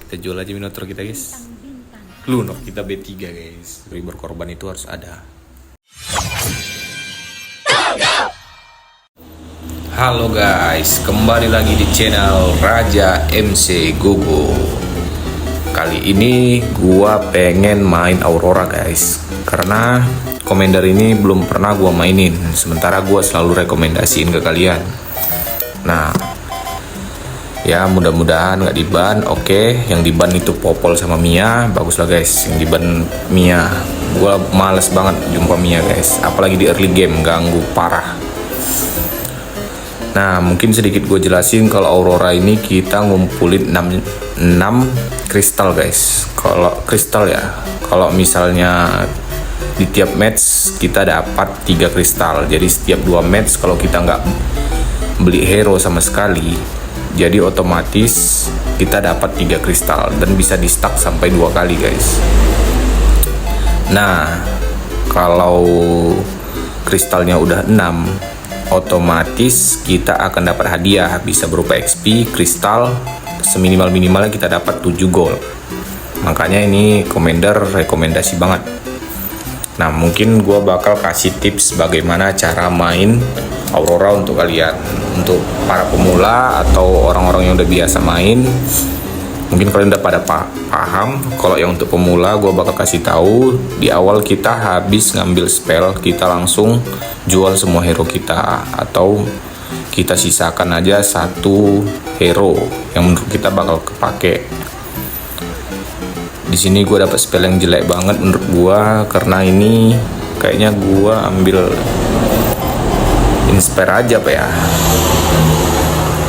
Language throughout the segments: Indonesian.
Kita jual aja Minotaur kita guys. Luno kita B3 guys. River korban itu harus ada. Halo guys, kembali lagi di channel Raja MC Gogo. Kali ini gua pengen main Aurora guys, karena Commander ini belum pernah gua mainin. Sementara gua selalu rekomendasiin ke kalian. Nah, ya mudah-mudahan nggak diban. Oke, yang diban itu Popol sama Mia. Bagus lah guys, yang diban Mia. Gua males banget jumpa Mia guys, apalagi di early game, ganggu parah. Nah, mungkin sedikit gue jelasin. Kalau Aurora ini kita ngumpulin 6 kristal guys. Kalau kristal ya, kalau misalnya di tiap match kita dapat 3 kristal. Jadi setiap 2 match kalau kita nggak beli hero sama sekali, jadi otomatis kita dapat 3 kristal dan bisa di stack sampai 2 kali guys. Nah, kalau kristalnya udah 6, otomatis kita akan dapat hadiah, bisa berupa XP, kristal, seminimal-minimalnya kita dapat 7 gold. Makanya ini Commander rekomendasi banget. Nah, mungkin gue bakal kasih tips bagaimana cara main Aurora untuk kalian. Untuk para pemula atau orang-orang yang udah biasa main, mungkin kalian udah pada paham. Kalau yang untuk pemula, gue bakal kasih tahu di awal kita habis ngambil spell, kita langsung jual semua hero kita, atau kita sisakan aja 1 hero yang menurut kita bakal kepake. Di sini gue dapat spell yang jelek banget menurut gue, karena ini kayaknya gue ambil inspire aja apa ya.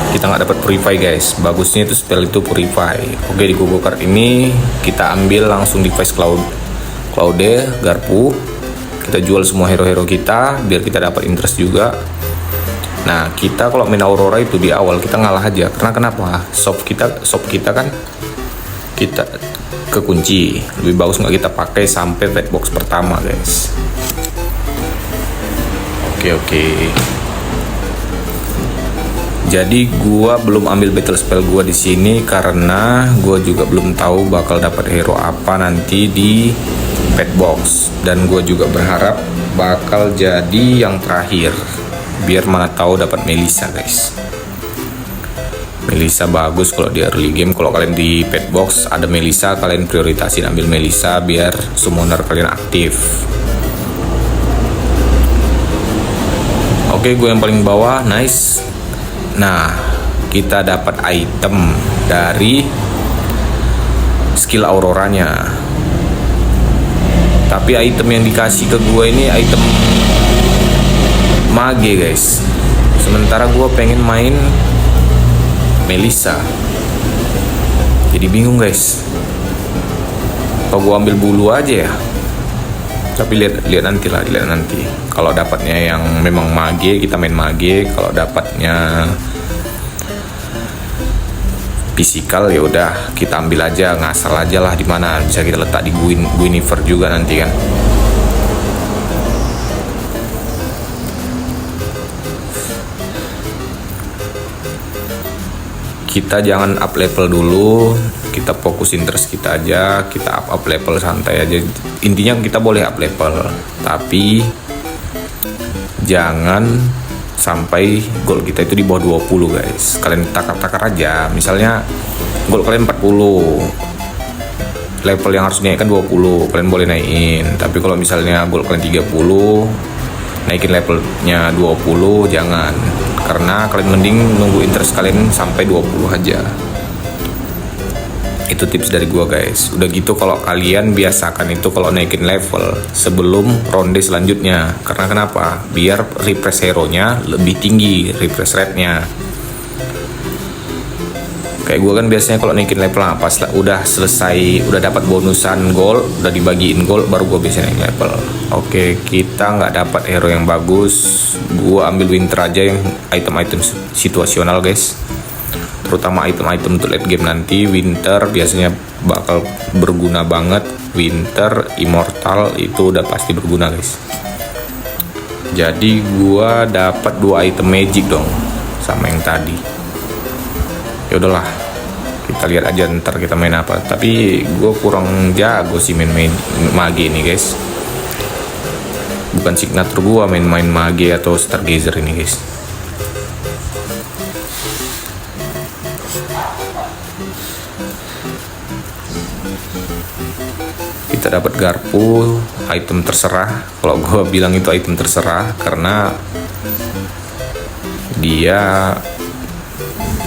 Kita nggak dapat purify guys. Bagusnya itu spell itu purify. Oke, di Gogo card ini kita ambil langsung device Claude, Garpu. Kita jual semua hero-hero kita biar kita dapat interest juga. Nah, kita kalau main Aurora itu di awal kita ngalah aja. Karena kenapa? Shop kita kan kita kekunci. Lebih bagus nggak kita pakai sampai red box pertama guys. Oke. Jadi gua belum ambil battle spell gua di sini karena gua juga belum tahu bakal dapat hero apa nanti di pet box, dan gua juga berharap bakal jadi yang terakhir biar mana tahu dapat Melissa guys. Melissa bagus kalau di early game. Kalau kalian di pet box ada Melissa, kalian prioritasin ambil Melissa biar summoner kalian aktif. Oke, gue yang paling bawah, nice. Nah, kita dapat item dari skill Auroranya. Tapi item yang dikasih ke gue ini item mage guys. Sementara gue pengen main Melissa. Jadi bingung guys. Apa gue ambil bulu aja ya? Tapi lihat nanti lah, lihat nanti. Kalau dapatnya yang memang mage, kita main mage. Kalau dapatnya fisikal ya udah kita ambil aja, ngasal aja lah di mana. Bisa kita letak di Guinevere juga nanti kan. Kita jangan up level dulu, kita fokusin terus kita aja, kita up level santai aja. Intinya kita boleh up level, tapi jangan sampai goal kita itu di bawah 20 guys. Kalian takar-takar aja. Misalnya goal kalian 40, level yang harus dinaikkan 20, kalian boleh naikin. Tapi kalau misalnya goal kalian 30, naikin levelnya 20 jangan. Karena kalian mending nunggu interest kalian sampai 20 aja. Itu tips dari gua guys. Udah gitu kalau kalian biasakan itu kalau naikin level sebelum ronde selanjutnya. Karena kenapa? Biar refresh hero-nya lebih tinggi, refresh rate-nya. Kayak gua kan biasanya kalau naikin level pas udah selesai, udah dapat bonusan gold, udah dibagiin gold, baru gua biasanya naik level. Oke, kita nggak dapat hero yang bagus. Gua ambil winter aja, yang item-item situasional guys. Terutama item-item untuk late game nanti. Winter biasanya bakal berguna banget. Winter, immortal itu udah pasti berguna guys. Jadi gua dapat 2 item magic dong sama yang tadi. Ya udahlah, Kita lihat aja ntar kita main apa. Tapi gue kurang jago sih main mage ini guys. Bukan signature gue main mage atau stargazer ini guys. Kita dapat garpu, item terserah. Kalau gue bilang itu item terserah karena dia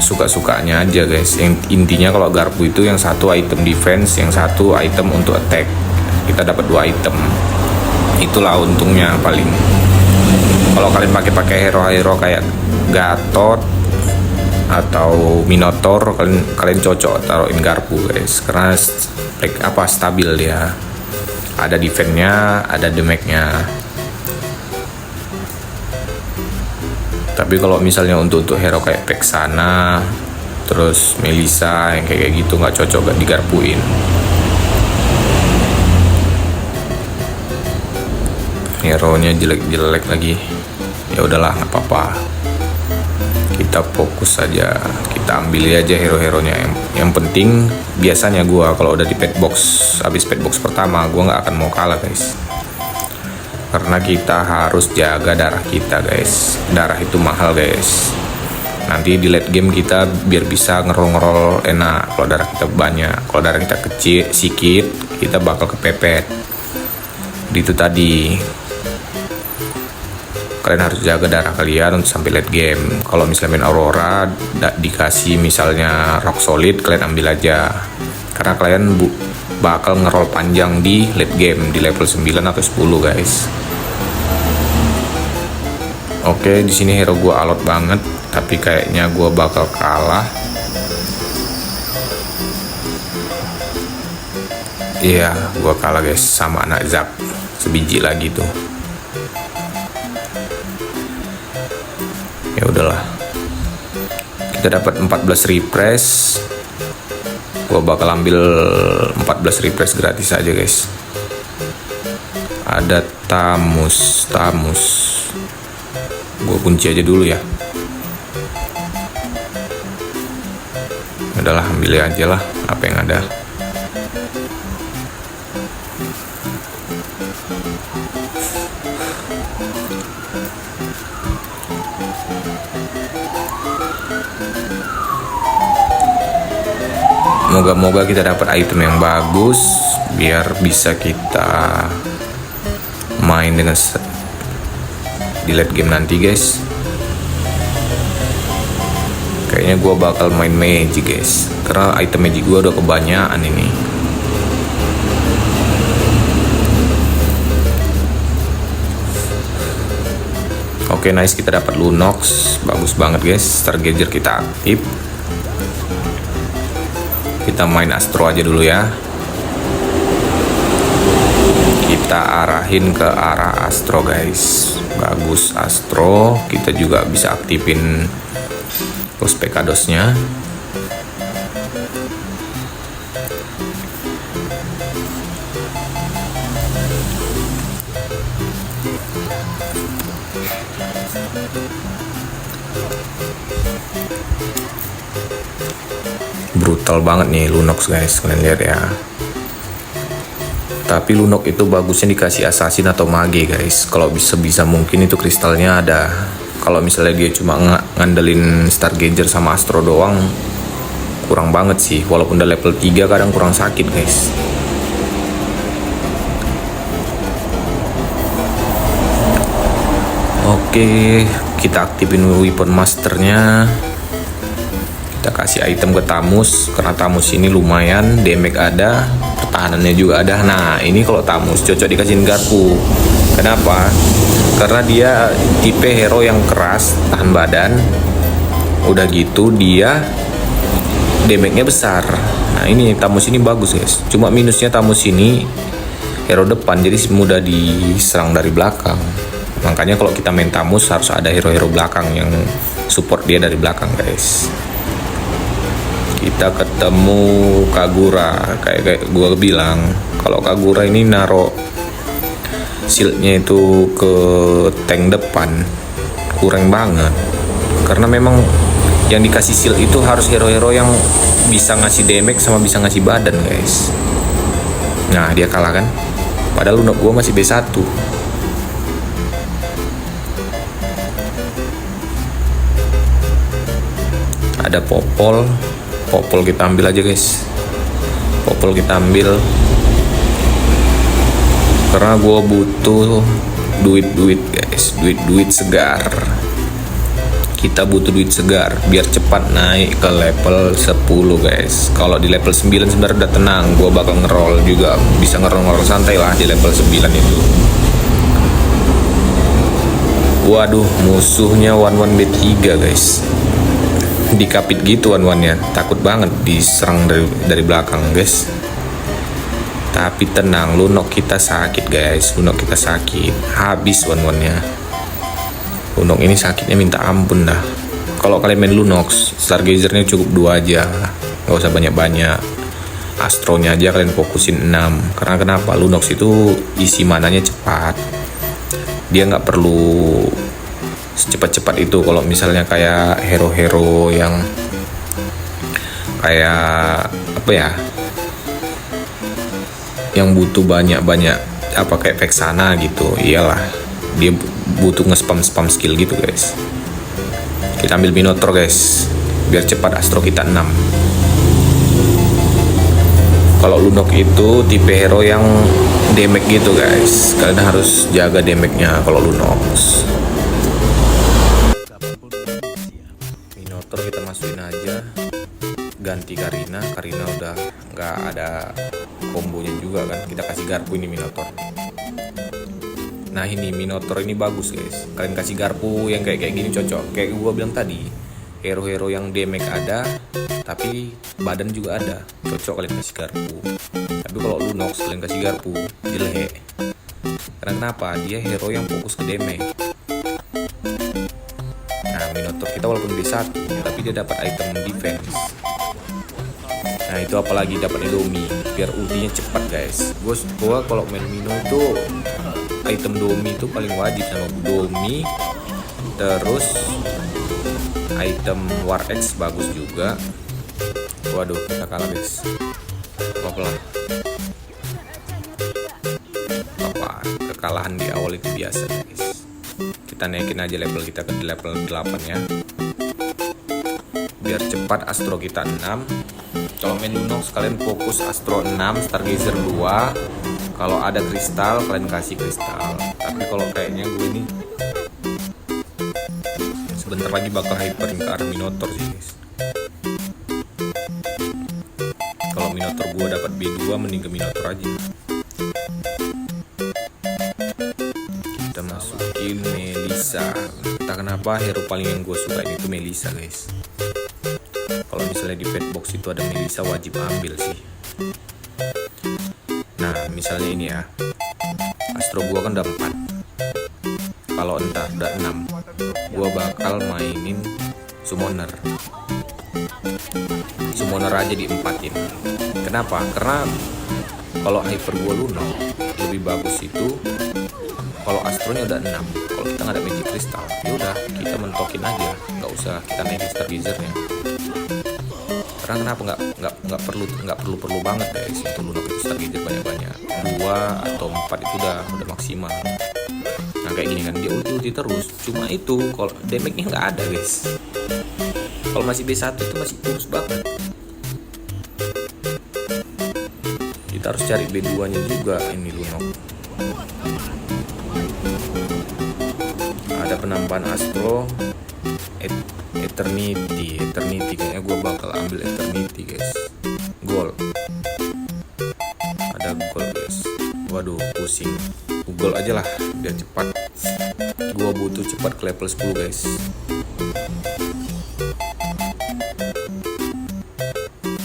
suka-sukanya aja guys. Yang intinya kalau garpu itu yang satu item defense, yang satu item untuk attack. Kita dapat 2 item. Itulah untungnya paling. Kalau kalian pakai hero kayak Gatot atau Minotaur, kalian cocok taruhin garpu guys, karena stabil dia. Ada defense-nya, ada damage-nya. Tapi kalau misalnya untuk hero kayak Vexana, terus Melissa yang kayak gitu nggak cocok, gak digarpuin. Hero-nya jelek-jelek lagi. Ya udahlah, nggak apa-apa. Kita fokus saja, kita ambil aja hero-heronya. Yang penting biasanya gua kalau udah di pet box, habis pet box pertama, gua nggak akan mau kalah guys. Karena kita harus jaga darah kita guys. Darah itu mahal guys. Nanti di late game kita biar bisa ngerol enak. Kalau darah kita banyak, kalau darah kita kecil sedikit, kita bakal kepepet. Itu tadi. Kalian harus jaga darah kalian untuk sampai late game. Kalau misalnya main Aurora dikasih misalnya rock solid, kalian ambil aja. Karena kalian bakal ngerol panjang di late game di level 9 atau 10 guys. Oke, di sini hero gua alot banget, tapi kayaknya gua bakal kalah. Iya, gua kalah guys sama anak Zap. Sebiji lagi tuh. Ya udahlah. Kita dapat 14 refresh. Gua bakal ambil 14 refresh gratis aja guys. Ada tamus. Gue kunci aja dulu ya. Udahlah, ambil aja lah apa yang ada. Moga-moga kita dapat item yang bagus biar bisa kita main dengan di late game nanti guys. Kayaknya gua bakal main magic guys, karena item magic gua udah kebanyakan ini. Oke, nice, kita dapat Lunox, bagus banget guys. Stargazer kita aktif. Kita main Astro aja dulu ya. Kita arahin ke arah Astro guys. Bagus Astro. Kita juga bisa aktifin Prospecadosnya. Brutal banget nih Lunox guys, kalian lihat ya. Tapi Lunox itu bagusnya dikasih assassin atau mage guys. Kalau bisa mungkin itu kristalnya ada. Kalau misalnya dia cuma ngandelin Stargazer sama Astro doang, kurang banget sih. Walaupun udah level 3 kadang kurang sakit guys. Oke, kita aktifin weapon masternya. Kita kasih item ke Tamus, karena Tamus ini lumayan, damage ada, pertahanannya juga ada. Nah, ini kalau Tamus cocok dikasihin garpu. Kenapa? Karena dia tipe hero yang keras, tahan badan. Udah gitu dia damage-nya besar. Nah, ini Tamus ini bagus guys. Cuma minusnya Tamus ini hero depan, jadi mudah diserang dari belakang. Makanya kalau kita main Tamus harus ada hero-hero belakang yang support dia dari belakang guys. Kita ketemu Kagura, kayak gua bilang, kalau Kagura ini naro shieldnya itu ke tank depan kurang banget, karena memang Yang dikasih shield itu harus hero-hero yang bisa ngasih damage sama bisa ngasih badan guys. Nah dia kalah kan, padahal Lunok gue masih B1. Ada Popol kita ambil aja guys. Popol kita ambil karena gue butuh duit guys, duit segar. Kita butuh duit segar biar cepat naik ke level 10 guys. Kalau di level 9 sebenarnya udah tenang, gue bakal ngeroll juga, bisa ngeroll santai lah di level 9 itu. Waduh, musuhnya 11 B3 guys. Dikapit gitu one-one-nya, takut banget diserang dari belakang guys. Tapi tenang, Lunok kita sakit guys, Lunok kita sakit, habis one-one-nya. Lunok ini sakitnya minta ampun dah. Kalau kalian main Lunok, Stargazernya cukup 2 aja, nggak usah banyak-banyak. Astronya aja kalian fokusin 6. Karena kenapa? Lunok itu isi mananya cepat, dia nggak perlu secepat-cepat itu. Kalau misalnya kayak hero-hero yang kayak apa ya, yang butuh banyak-banyak apa kayak Vexana gitu, iyalah dia butuh nge-spam skill gitu guys. Kita ambil Minotaur guys biar cepat astro kita 6. Kalau Lunok itu tipe hero yang damage gitu guys, kalian harus jaga damage-nya kalau Lunok. Minotaur kita masukin aja, ganti Karina udah nggak ada kombonya juga kan, kita kasih garpu ini Minotaur. Nah ini Minotaur ini bagus guys, kalian kasih garpu yang kayak gini cocok. Kayak gua bilang tadi, hero-hero yang damage ada tapi badan juga ada, cocok kalian kasih garpu. Tapi kalau Lunox kalian kasih garpu jelek. Karena kenapa? Dia hero yang fokus ke damage. Nah Minotaur kita walaupun B1 tapi dia dapat item defense. Nah itu apalagi dapat Domi biar ultinya cepat guys. Gua kalau main Mino itu item Domi itu paling wajib, sama Domi, terus item War X bagus juga. Waduh kita kalah guys, apa kekalahan di awal itu biasa guys. Kita naikin aja level kita ke level 8 ya, biar cepat astro kita 6. Kalau main Lunox kalian fokus astro 6, Stargazer 2. Kalau ada kristal kalian kasih kristal. Tapi kalau kayaknya gue ini sebentar lagi bakal hyper ke arah Minotaur sih guys. Kalau Minotaur gue dapat B2 mending ke Minotaur aja. Kita masukin Melissa. Entah kenapa hero paling yang gue suka ini tuh Melissa guys. Kalau misalnya di pet box itu ada Melissa wajib ambil sih. Nah misalnya ini ya, astro gua kan udah 4. Kalau entar udah 6, gua bakal mainin summoner aja diempatin. Kenapa? Karena kalau hyper gua Luno lebih bagus itu kalau astronya udah 6. Kalau kita nggak ada magic crystal, ya udah kita mentokin aja, nggak usah kita naikin stargazernya. Karena kenapa nggak perlu banget guys untuk Lunox itu stargazer banyak-banyak. 2 atau 4 itu udah maksimal. Nah kayak gini kan dia ulti terus, cuma itu kalau damage-nya nggak ada guys. Kalau masih B1 itu masih kurus banget. Kita harus cari B2 nya juga ini Lunox. Ada penambahan astro Eternity kayaknya gue bakal ambil Eternity guys. Gold, ada gold guys. Waduh pusing, gold aja lah biar cepat. Gue butuh cepat ke level 10 guys.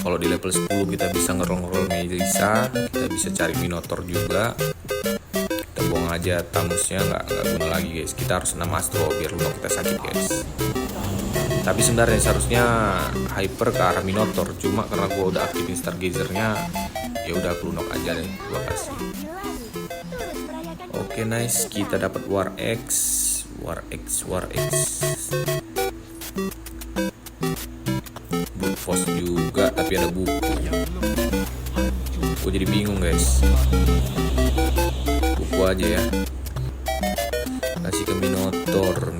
Kalau di level 10 kita bisa ngerol Melissa, kita bisa cari Minotaur juga. Kita buang aja tamusnya, nggak guna lagi guys. Kita harus 6 astro biar Lunox kita sakit guys. Tapi sebenarnya seharusnya hyper ke arah Minotaur, cuma karena gue udah aktifin stargazernya, ya udah Lunox aja deh gue kasih. Oke nice, kita dapat War X. pos juga tapi ada buku. Gue jadi bingung guys. Buku aja ya. Kasih ke Minotaur.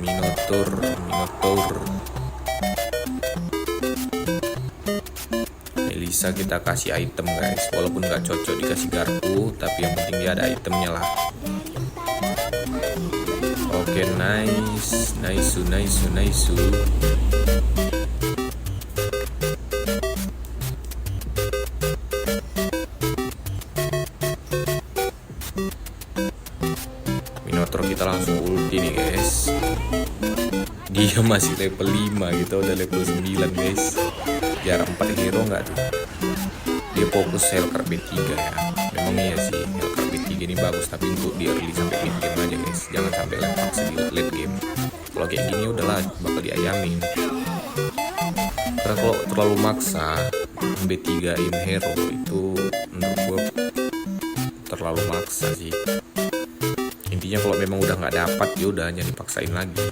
Melisa kita kasih item guys, walaupun nggak cocok dikasih garpu, tapi yang penting dia ada itemnya lah. Oke, nice. Minotaur kita langsung ulti nih guys. Dia masih level 5, kita udah level 9 guys. Jarak 4 hero nggak tuh? Dia fokus Hellcard B3 ya. Memang iya sih, Hellcard B3 ini bagus, tapi untuk di early sampai mid game aja guys. Jangan sampai paksa di late game. Kalau kayak gini udahlah bakal diayamin. Karena kalau terlalu maksa B3 in hero itu menurut gue terlalu maksa sih. Intinya kalau memang udah nggak dapat ya udah jangan dipaksain lagi.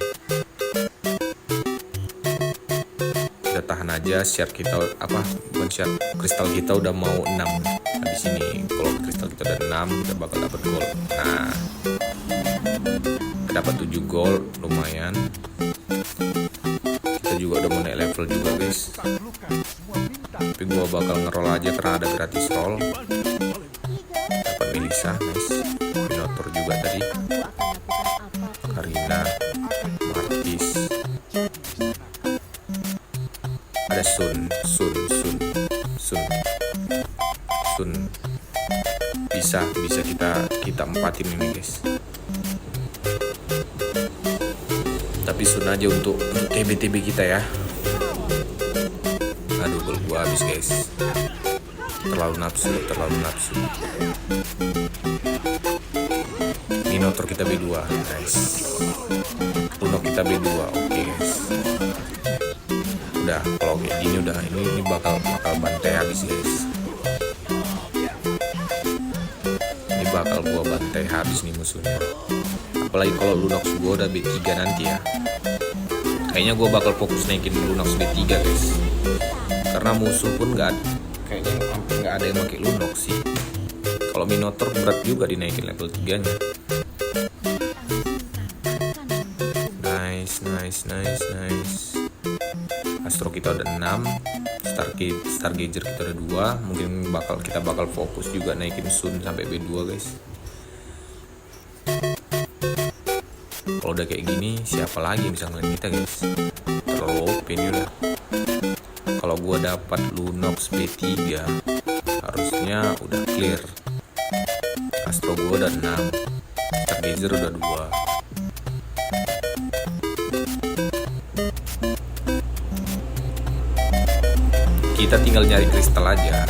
Kita tahan aja, share kita bukan share, kristal kita udah mau 6. Habis ini kalau kristal kita udah 6 kita bakal dapat gold. Nah, kita dapat 7 gold, lumayan. Kita juga udah mau naik level juga guys. Tapi gua bakal ngeroll aja karena ada gratis roll. Dapat Melisa, nice. Minotaur juga tadi. Karina, Martis. Ada Sun. Bisa kita empatin ini guys. Tapi Sun aja untuk TB kita ya. Aduh, gol gua habis guys. Terlalu nafsu. Minotaur kita B2, nice. Lunok kita B2, oke guys. Udah, kalau kayak gini udah ini bakal bantai habis guys. Ini bakal gua bantai habis nih musuhnya. Apalagi kalau Lunox gua udah B3 nanti ya. Kayaknya gua bakal fokus naikin Lunox B3 guys. Karena musuh pun kayaknya hampir nggak ada yang pakai Lunox sih. Kalau Minotaur berat juga dinaikin level 3-nya. Nice. Astro kita udah 6, Stargazer kita udah 2. Mungkin kita bakal fokus juga naikin Sun sampai B2 guys. Kalau udah kayak gini siapa lagi yang bisa ngelain kita guys? Terlalu OP ini udah. Kalau gua dapat Lunox B3 harusnya udah clear. Astro gua udah 6, Stargazer udah 2. Kita tinggal nyari kristal aja.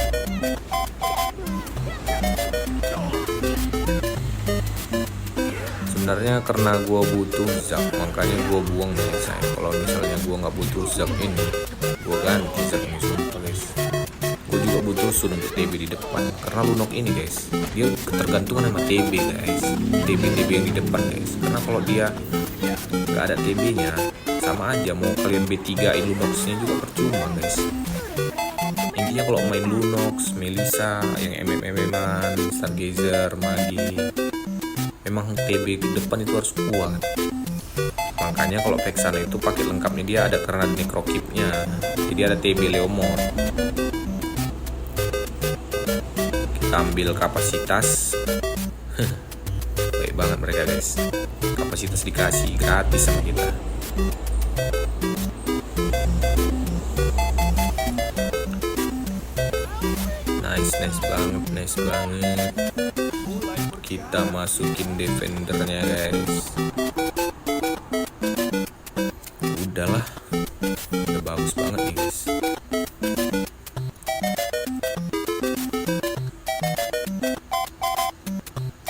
Sebenarnya karena gue butuh zap, makanya gue buang nih saya. Kalau misalnya gue nggak butuh zap ini, gue ganti zap ini sumpah guys. Gue juga butuh Sun untuk TB di depan. Karena Lunok ini guys, dia ketergantungan sama TB guys. TB yang di depan guys. Karena kalau dia nggak ada TB-nya, sama aja mau kalian B3-in Lunox-nya juga percuma guys. Intinya kalau main Lunox, Melisa, yang MM-an, Stargazer, Magi, memang TB di depan itu harus kuat. Makanya kalau Vexana itu paket lengkapnya dia ada karena Necrokip-nya. Jadi ada TB Leomord. Kita ambil kapasitas. Baik banget mereka guys. Kapasitas dikasih gratis sama kita. Nice banget. Kita masukin defendernya guys. Udahlah, udah bagus banget nih guys.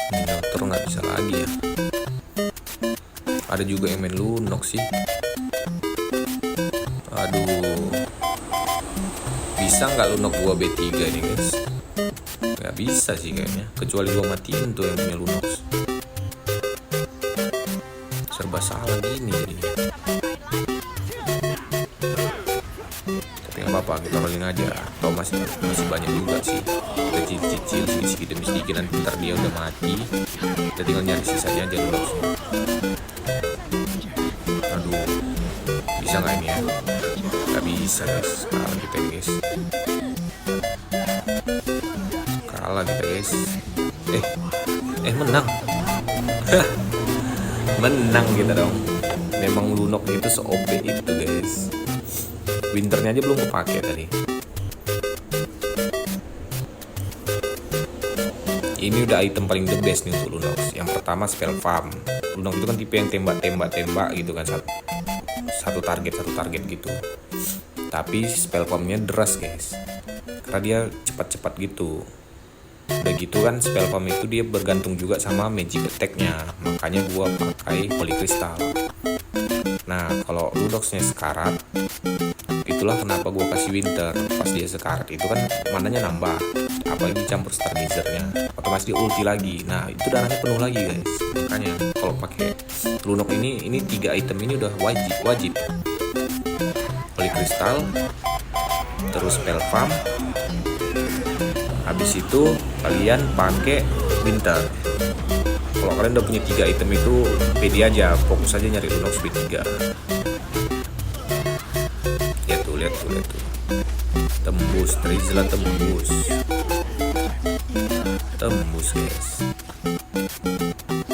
Minotaur nggak bisa lagi ya. Ada juga yang main Lunox sih. Aduh, bisa nggak Lunox gua B3 nih guys? Nggak bisa sih kayaknya, kecuali gua matiin tuh yang punya Lunox. Serba salah gini jadinya. Tapi nggak apa-apa, kita rolling aja. Atau masih banyak juga sih, kita cicil sedikit demi sedikit. Nanti ntar dia udah mati, kita tinggal nyari sisanya aja dulu. Aduh, bisa nggak ini ya? Nggak bisa guys, kalah kita guys, kalah kita guys. Menang. Menang kita dong. Memang Lunok itu se-OP itu guys. Winternya aja belum kepake tadi. Ini udah item paling the best nih untuk Lunok. Yang pertama spell farm. Lunok itu kan tipe yang tembak gitu kan, satu target gitu. Tapi spell farmnya deras guys, karena dia cepat gitu. Udah gitu kan spell farm itu dia bergantung juga sama magic attack-nya, makanya gua pakai Holy Crystal. Nah kalau Lunoxnya sekarat, itulah kenapa gua kasih Winter. Pas dia sekarat itu kan mananya nambah, apalagi dicampur Stargazer-nya, otomatis dia ulti lagi. Nah itu darahnya penuh lagi guys. Makanya kalau pakai Lunok ini 3 item ini udah wajib. Holy Crystal, terus spell farm. Habis itu kalian pakai Winter. Kalau kalian udah punya 3 item itu pede aja, fokus aja nyari Lunox B3. Lihat tuh. Tembus, Trizla tembus guys.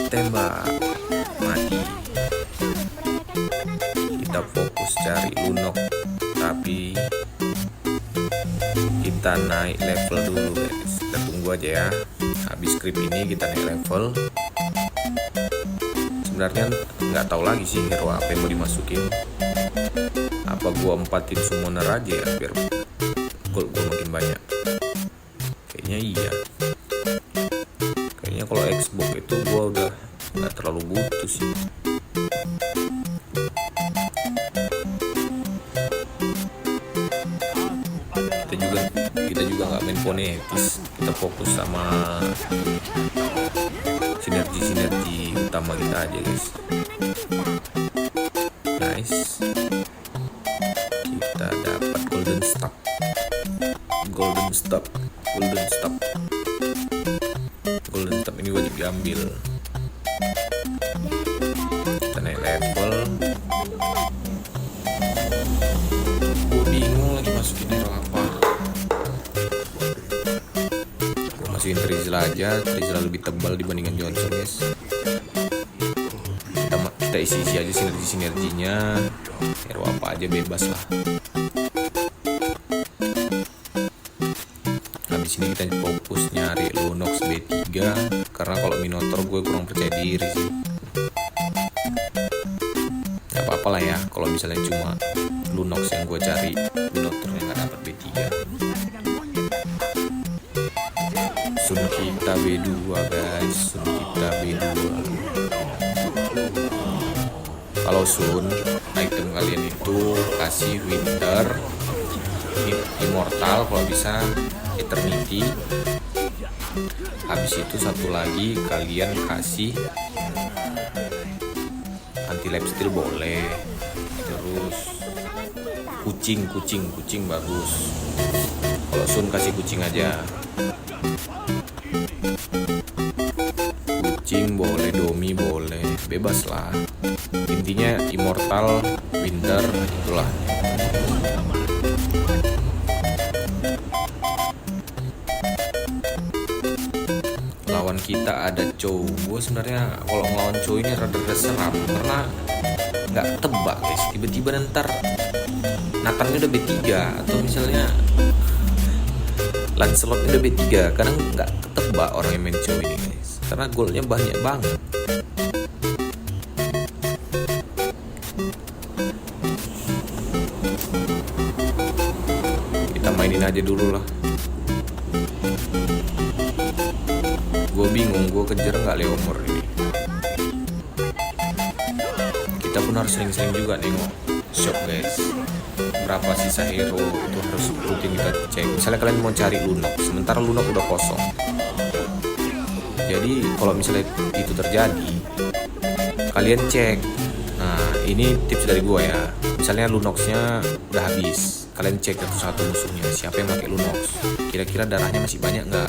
Tembak, mati. Kita fokus cari Lunox, tapi kita naik level dulu guys. Kita tunggu aja ya, habis script ini kita naik level. Sebenarnya nggak tahu lagi sih hero apa yang mau dimasukin. Apa gua empatin summoner aja ya biar gold gua makin banyak. Kayaknya iya. Kayaknya kalau Xbox itu gua udah nggak terlalu butuh sih. Kita juga nggak main fonetis, kita fokus sama sinergi utama kita aja guys. Nice, kita dapat golden staff. Ini wajib diambil. Kita naik level. Gue bingung lagi masukin hero apa. Masukin Trizla aja. Trizla lebih tebal dibandingkan Johnson guys. Kita isi aja sinerginya. Hero apa aja bebas lah. Habis ini kita fokus nyari Lunox B3, karena kalau Minotaur gue kurang percaya diri sih. Gak apa-apa lah ya kalau misalnya cuma Lunox yang gue cari, Minotaurnya nggak dapat B3. Sun kita B2 guys, Sun kita B2. Kalau Sun, item kalian itu kasih Winter, Immortal, kalau bisa Eternity. Habis itu satu lagi kalian kasih anti lifesteal boleh. Terus kucing bagus. Kalau Sun kasih kucing aja. Kucing boleh, Domi boleh, bebas lah. Intinya Immortal, Winter, itulah. Lawan kita ada Chow. Gue sebenarnya kalau ngelawan Chow ini rada seram karena nggak tebak guys. Tiba-tiba ntar Nathannya udah B3 atau misalnya Lancelotnya udah B3, kadang nggak ketebak orang yang main Chow ini guys, karena goldnya banyak banget. Kita mainin aja dulu lah. Gue bingung, gue kejar nggak Leomor ini. Kita pun harus sering-sering juga nengok shop guys, berapa sisa hero itu harus rutin kita cek. Misalnya kalian mau cari Lunox, sementara Lunox udah kosong. Jadi kalau misalnya itu terjadi, kalian cek. Nah ini tips dari gue ya. Misalnya Lunoxnya udah habis, kalian cek satu-satu musuhnya siapa yang pakai Lunox, kira-kira darahnya masih banyak nggak.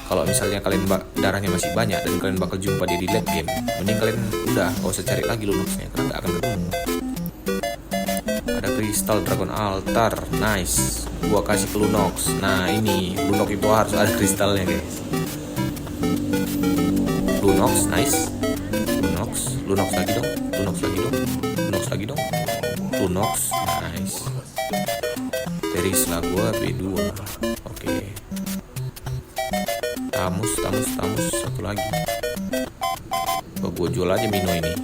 Kalau misalnya kalian darahnya masih banyak dan kalian bakal jumpa dia di late game, mending kalian udah gak usah cari lagi Lunoxnya karena nggak akan ketemu. Ada kristal Dragon Altar, nice. Gua kasih ke Lunox. Nah ini Lunox itu harus ada kristalnya guys. Lunox, nice. Lunox lagi dong. Lunox, nice. Dari setelah gua B2. Oke. Tamus, satu lagi. Gua jual aja Mino ini.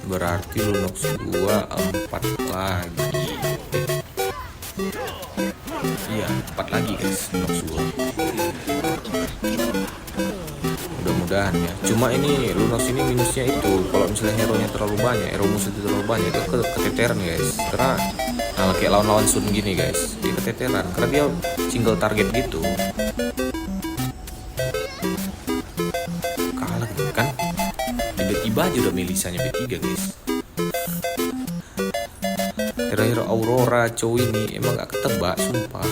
Berarti Lunox gua 4 lagi. Iya, 4 lagi guys Lunox gua. Mudah-mudahan ya. Cuma ini Lunox ini minusnya itu kalau misalnya hero nya terlalu banyak, hero musuh itu terlalu banyak, itu keteteran guys. Karena kayak lawan-lawan Sun gini guys, dia keteteran karena dia single target gitu. Kalah kan? Tiba-tiba aja udah Melisanya B3 guys. Hero-hero Aurora cowok ini emang gak ketebak sumpah.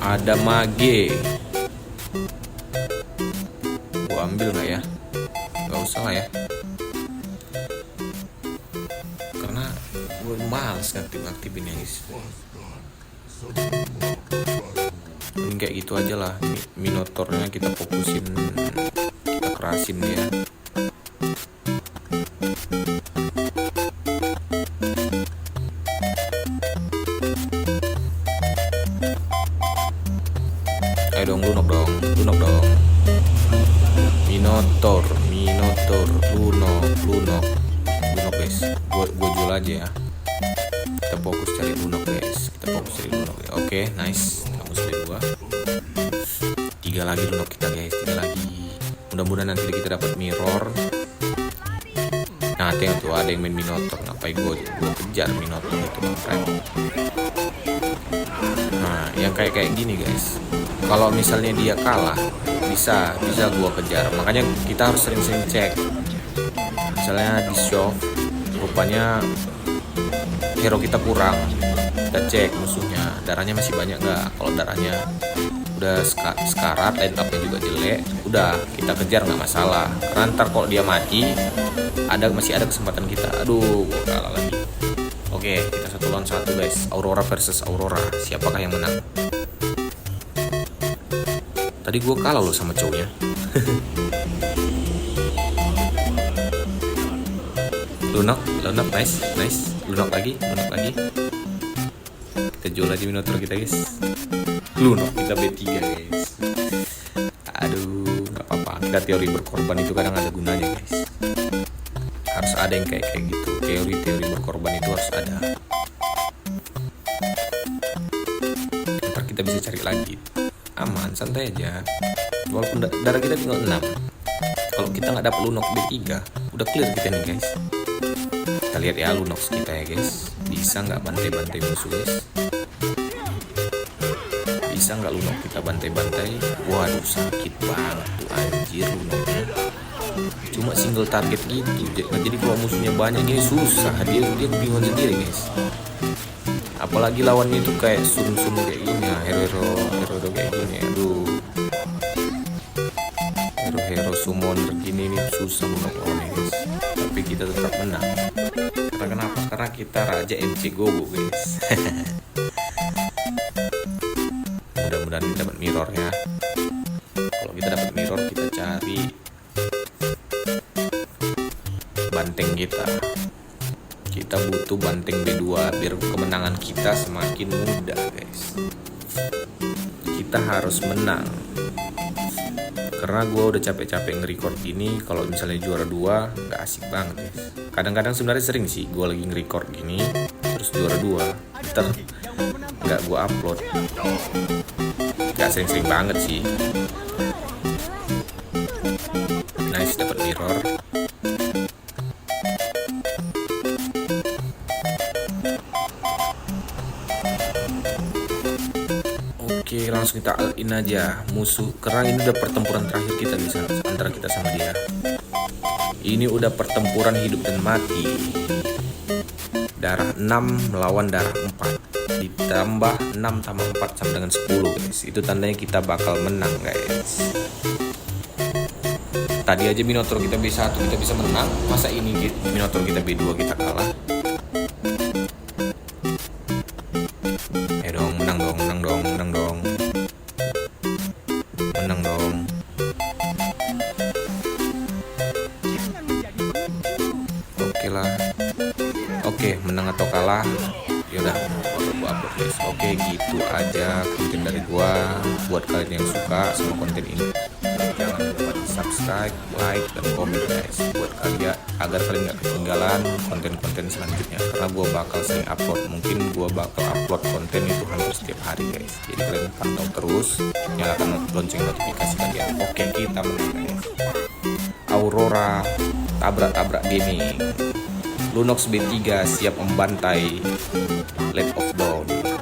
Ada mage. Gua ambil nggak ya? Gak usah lah ya. Karena gue males ngaktifin guys. Mending kayak gitu aja lah. Minotaurnya kita fokusin, kita kerasin ya. Ayo dong, Lunok dong. Minotaur, Lunok guys. Gue jual aja ya. Kita fokus cari Lunok guys. Oke, nice. Kamu sudah 2. 3 lagi Lunok kita guys, 3 lagi. Mudah-mudahan nanti kita dapat mirror. Nah, tengok tuh ada yang main Minotaur. Ngapain gue kejar Minotaur itu keren. Nah, yang kayak gini guys. Kalau misalnya dia kalah, bisa gua kejar. Makanya kita harus sering-sering cek. Misalnya di shop, rupanya hero kita kurang. Kita cek musuhnya, darahnya masih banyak nggak? Kalau darahnya udah sekarat, line up-nya juga jelek, udah kita kejar nggak masalah. Karena ntar kalau dia mati, masih ada kesempatan kita. Aduh, gua kalah lagi. Oke, kita 1 lawan 1 guys. Aurora versus Aurora. Siapakah yang menang? Tadi gue kalah loh sama cowoknya. Lunok, nice. Lunok lagi. Kita jual aja Minotaur kita guys. Lunok kita B3 guys. Aduh, nggak apa-apa. Kita teori berkorban itu kadang ada gunanya guys. Harus ada yang kayak gitu. Teori berkorban itu harus ada. Ntar kita bisa cari lagi. Aman, santai aja. Walaupun darah kita tinggal 6. Kalau kita nggak dapat Lunox B3, udah clear kita nih guys. Kita lihat ya Lunox kita ya guys. Bisa nggak bantai-bantai musuh guys? Bisa nggak Lunox kita bantai-bantai? Waduh, sakit banget tuh anjir Lunoxnya. Cuma single target gitu. Jadi kalau musuhnya banyak ini susah. Dia bingung sendiri guys. Apalagi lawannya itu kayak sun kayak gini ya, hero kayak gini. Aduh, hero summoner gini ini susah untuk lawannya guys. Tapi kita tetap menang. Karena kenapa? Karena kita raja MC Gogo guys. Mudah-mudahan kita dapat mirror ya. Kalau kita dapat mirror, kita cari banteng kita. Kita butuh banteng B2 biar kemenangan kita semakin mudah guys. Kita harus menang. Karena gue udah capek-capek nge-record gini. Kalau misalnya juara 2 gak asik banget guys. Kadang-kadang sebenarnya sering sih gue lagi nge-record gini terus juara 2 ntar gak gue upload. Gak sering-sering banget sih. Nice, dapat mirror. Oke, langsung kita all in aja musuh, karena ini udah pertempuran terakhir kita nih antara kita sama dia. Ini udah pertempuran hidup dan mati. Darah 6 melawan darah 4, ditambah 6 tambah 4 sama dengan 10 guys. Itu tandanya kita bakal menang guys. Tadi aja Minotaur kita B1 kita bisa menang, masa ini Minotaur kita B2 kita kalah? Ayo dong, menang dong, menang dong, menang dong. Menang dong. Oke lah. Oke, menang atau kalah? Yaudah, gua upload guys. Oke, gitu aja konten dari gua. Buat kalian yang suka sama konten ini, jangan lupa di subscribe, like, dan komen guys. Buat kalian, agar kalian gak ketinggalan konten-konten selanjutnya. Karena gua bakal sering upload. Mungkin gua bakal upload konten itu hampir setiap hari guys. Jadi kalian pantau terus, nyalakan lonceng notifikasi kalian. Oke, kita menang guys. Aurora tabrak-tabrak gaming. Lunox B3 siap membantai Land of Dawn.